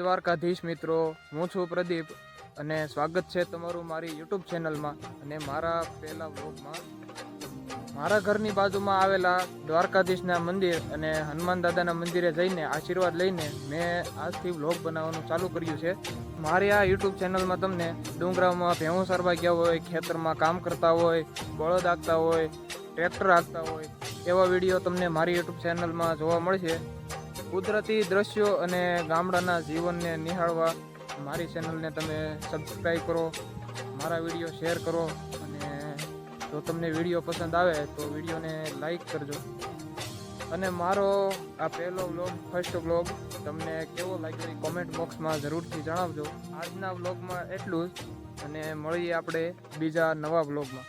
દ્વારકાધીશ મિત્રો, હું છું પ્રદીપ અને સ્વાગત છે તમારું મારી યુટ્યુબ ચેનલમાં અને મારા પહેલા વ્લોગમાં. મારા ઘરની બાજુમાં આવેલા દ્વારકાધીશના મંદિર અને હનુમાન દાદાના મંદિરે જઈને આશીર્વાદ લઈને મેં આજથી વ્લોગ બનાવવાનું ચાલુ કર્યું છે. મારી આ યુટ્યુબ ચેનલમાં તમને ડુંગરામાં ભેહું સારવા ગયા હોય, ખેતરમાં કામ કરતા હોય, બળદ હાંકતા હોય, ટ્રેક્ટર હાંકતા હોય એવા વિડીયો તમને મારી યુટ્યુબ ચેનલમાં જોવા મળશે. કુદરતી દ્રશ્યો અને ગામડાના જીવનને નિહાળવા મારી ચેનલને તમે સબસ્ક્રાઈબ કરો, મારા વિડીયો શેર કરો અને જો તમને વિડીયો પસંદ આવે તો વિડીયોને લાઈક કરજો. અને મારો આ પહેલો વ્લોગ, ફર્સ્ટ વ્લોગ તમને કેવો લાગ્યો એ કોમેન્ટ બોક્સમાં જરૂરથી જણાવજો. આજના વ્લોગમાં એટલું જ અને મળીએ આપણે બીજા નવા વ્લોગમાં.